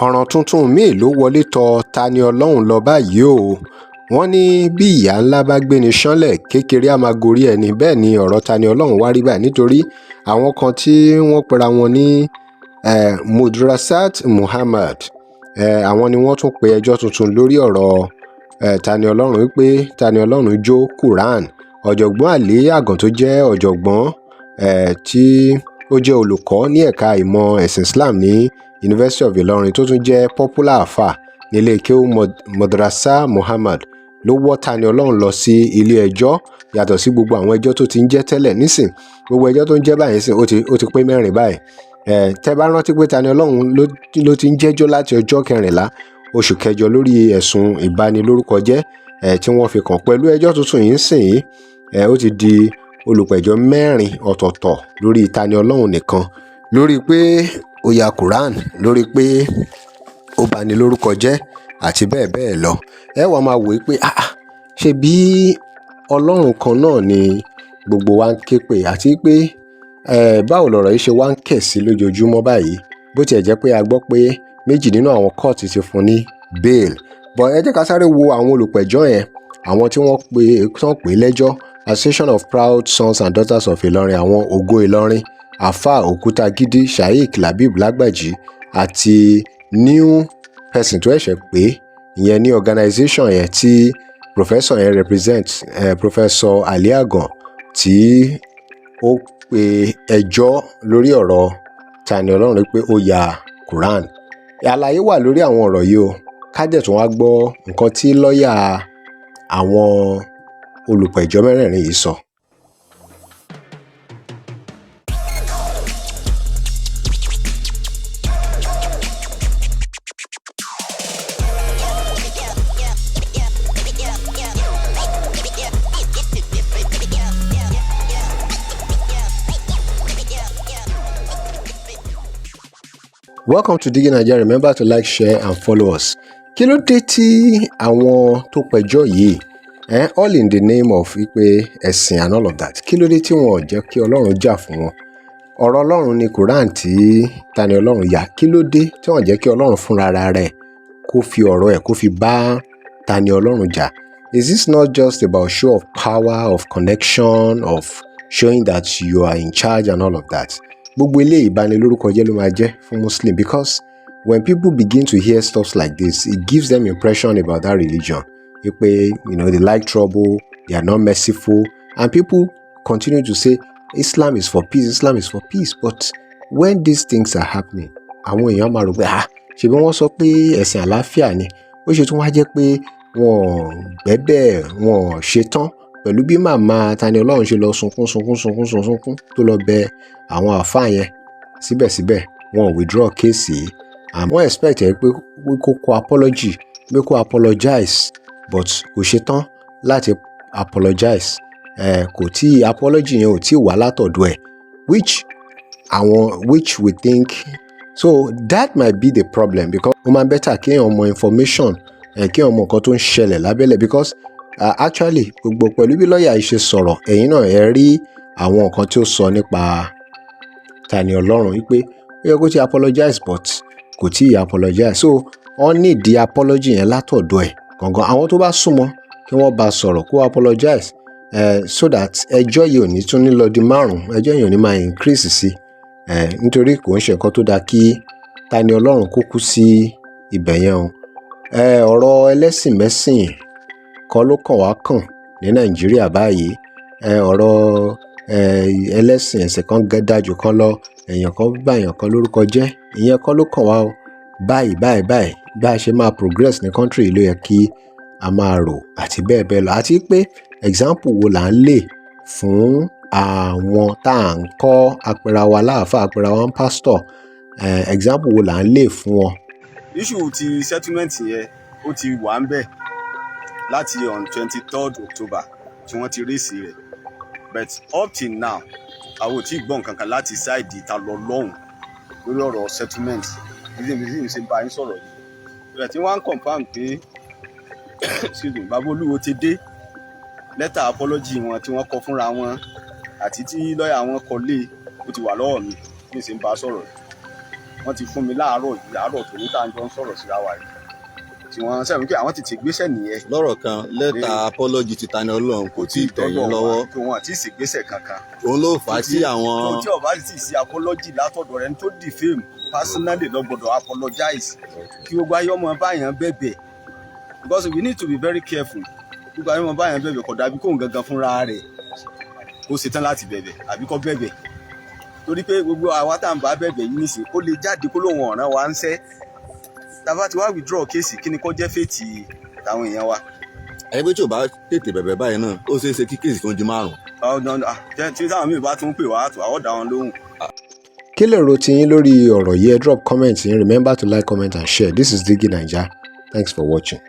ọ̀ràn tuntun míì ló wọlé tọ Tani Olohun lọ báyìí o. Wọ́n ní bí ìyá ńlá bá gbéni ṣánlẹ̀ kékeré á máa gorí ẹni. Bẹ́ẹ̀ ni ọ̀rọ̀ Tani Olohun wá rí báyìí nítorí àwọn kan tí wọ́n pera wọn ní Mudrasat Muhammad, àwọn ni wọ́n tún pe ẹjọ́ tuntun lórí ọ̀rọ̀ Tani Olohun wípé Tani Olohun jó Quran. Ọ̀jọ̀gbọ́n Àlí Àgàn tó jẹ́ ọ̀jọ̀gbọ́n tí ó jẹ́ olùkọ́ ní ẹ̀ka ìmọ̀ ẹ̀sìn Islam ní University of Ilorin tó tún jẹ́ popular afa nílé kéwú Madrasa Muhammad ló wọ́ Tani Olohun lọ sí ilé ẹjọ́ yàtọ̀ sí gbogbo àwọn ẹjọ́ tó ti ń jẹ́ tẹ́lẹ̀. Nísìn gbogbo ẹjọ́ tó ń jẹ́ báyìí sìn ó ti pé 4 báyìí. Tẹ́ bá rántí pé Tani Olohun ló ti ń jẹ́jọ́ láti ọjọ́ 14 oṣù kẹjọ lórí ẹ̀sùn ìbanilórúkọ jẹ́ tí wọ́n fi kàn. Pẹ̀lú ẹjọ́ tuntun yìí sìn ó ti di olùpẹ̀jọ́ 4 ọ̀tọ̀ọ̀tọ̀ lórí Tani Olohun nìkan, lórí pé ó ya Quran, lórí pé ó bani lórúkọ jẹ́ àti bẹ́ẹ̀ bẹ́ẹ̀ lọ. Ẹ wá máa wòó pé ṣe bí Ọlọ́run kan náà ni gbogbo wa ń ké pè, àti pé báwo lọ̀rọ̀ yìí ṣe wá ń kẹ̀ sí lójoojúmọ́ báyìí, bó tiẹ̀ jẹ́ pé a gbọ́ pé 2 nínú àwọn kóòtù ti fún ní bail. But ẹ jẹ́ ká sáré wo àwọn olùpẹ̀jọ́ yẹn, àwọn tí wọ́n pè lẹ́jọ́: Association of Proud Sons and Daughters of Ilorin, àwọn ògo Ìlọrin, Alfa Òkútagídí, Sheikh Labib Lágbàjí àti new person tó ẹ̀ṣẹ̀ pé ìyẹn ní organization yẹn tí professor yẹn represent, Professor Ali Agan, tí ó pe ẹjọ́ lórí ọ̀rọ̀ Tani Olohun pé ó ya Quran. Àlàyé wà lórí àwọn ọ̀rọ̀ yìí o. Ká dẹ̀ tún wá gbọ́ nǹkan tí lọ́ọ̀yà àwọn olùpẹ̀jọ́ 4 yìí sọ. Welcome to Digi Nigeria. Remember to like, share and follow us. Kí ló dé tí àwọn tó pẹjọ́ yìí all in the name of pé ẹ̀sìn and all of that, kí ló dé tí wọn ò jẹ́ kí Ọlọ́run jà fún wọn? Ọ̀rọ̀ Ọlọ́run ni Quran tí Tani Olohun yà. Kí ló dé tí wọ́n jẹ́ kí Ọlọ́run fúnra rẹ̀ kó fi ọ̀rọ̀ ẹ̀ kó fi bá Tani Olohun jà? Is this not just about show of power, of connection, of showing that you are in charge and all of that? Gbogbo eléyìí ìbanilórúkọ jẹ́ ló máa jẹ́ fún Muslim, because when people begin to hear stuff like this, it gives them impression about that religion. They like trouble, they are not merciful, and people continue to say Islam is for peace, Islam is for peace. But when these things are happening, àwọn èèyàn máa rò pé ṣebí wọ́n sọ pé ẹ̀sìn àlàáfíà ni, ó ṣe tún wá jẹ́ pé wọ́n gbẹ́bẹ̀ wọ́n ṣetán pẹ̀lú bí màmá Tani Olohun ṣe lọ sunkún tó lọ bẹ àwọn àfáà yẹn. Síbẹ̀síbẹ̀ wọn ò withdraw kéèsì yìí. Wọ́n expect pé kó apology, pé kó apologize, but kò ṣetán láti apologize. Kò tí apology yẹn ò tí wá látọ̀dọ̀ ẹ̀, which we think so that might be the problem, because ó máa better kí èèyàn mọ information, kí èèyàn mọ nǹkan tó ń ṣẹlẹ̀ lábẹ́lẹ̀, because actually gbogbo pẹ̀lú bí lọ́ọ̀yà yìí ṣe sọ̀rọ̀, ẹ̀yin náà ẹ rí àwọn nǹkan tí ó sọ nípa Tani Olohun wípé ó yẹ kó ti apologize but kò tí ì apologize. So wọ́n need the apology yẹn látọ̀dọ̀ ẹ̀ gangan. Àwọn tó bá súnmọ́ kí wọ́n bá sọ̀rọ̀ kó apologize, so that ẹjọ́ yìí ò ní tún ní lọ di 5, ẹjọ́ yìí ò ní máa increase sí, nítorí kò ń ṣe nǹkan tó dáa kí Tani Olohun kó kú sí ibẹ̀ yẹn o. Ọ̀rọ̀ ẹlẹ́sìn mẹ́sìn kan ló kàn wá kàn ní Nàìjíríà báyìí. Ọ̀rọ̀ ẹlẹ́sìn ẹ̀sìn kan dájú kan lọ, èèyàn kan bá èèyàn kan lórúkọ jẹ́, ìyẹn kan ló kàn wá o. Báyìí bí a ṣe máa progress ní country ló yẹ kí a máa rò, àti bẹ́ẹ̀ bẹ́ẹ̀ lọ. Àti pé example wo là ń lè fún àwọn tá à ń kọ́ apẹ̀rẹ̀ wa láàfáà, apẹ̀rẹ̀ wa ń pastor, example wo là ń lè fún wọn? Issue ti settlement yẹn ó ti wà ń bẹ̀ láti on 23rd October tí wọ́n ti raise rẹ̀, but up till now àwọn ò tí ì gbọ́ nǹkan kan láti side Tani Olohun lórí ọ̀rọ̀ settlement. Ìdí mi ṣe bá yín sọ̀rọ̀ yìí bẹ̀rẹ̀ tí wọ́n á confirm pé bàbá olúwo ti dé, lẹ́tà apology wọn tí wọ́n kọ fúnra wọn àti tí lọ́ọ̀yà wọn kọ lé ó ti wà lọ́wọ́ mi ní ìsìn bá sọ̀rọ̀. wọ́n ti fún mi láàárọ̀ yìí àárọ̀ tòní tá à ń jọ ń sọ̀rọ̀ síra wa yìí tí wọ́n sẹ́yìn pé àwọn ti gbéṣẹ́ nìyẹn. lọ́rọ̀ kan lẹ́tà apology ti Tani Olohun kò tí ì tẹ̀yìn lọ́wọ́. kí wọ́n àti ìṣègbésẹ̀ kankan. òun ló fà á tí àwọn. tí ọba sì ṣe apology látọ̀dọ̀ rẹ̀ ní tó defame personally ló gbọ́dọ̀ apologize kí gbogbo ayé ọmọ báyàn bẹ̀bẹ̀ because we need to be very careful gbogbo ayé ọmọ báyàn bẹ̀bẹ̀ kò dàbí kóun gangan fúnra rẹ̀ kó ṣetán láti bẹ̀bẹ̀ àbí kó bẹ̀bẹ̀ torí pé gbogbo àwa tá à ń bá bẹ̀bẹ̀ yìí nìsín ó lè jáde kó lóun ọ̀ràn wa ń ṣẹ́ tàbá ti wá withdraw kéèsì kí ni kó jẹ́ fèètì táwọn èèyàn wa. ẹgbẹ́ tí ò bá tètè bẹ̀bẹ̀ báyìí náà ó ṣeé ṣe kí kéèsì kan di 5. tí táwọn míì bá tún pè wá àtò àwọn dá wọn lóhùn. kí lè ro tiyín lórí ọ̀rọ̀ yìí ẹ drop comment yín remember to like comment and share this is Digi Naija thanks for watching.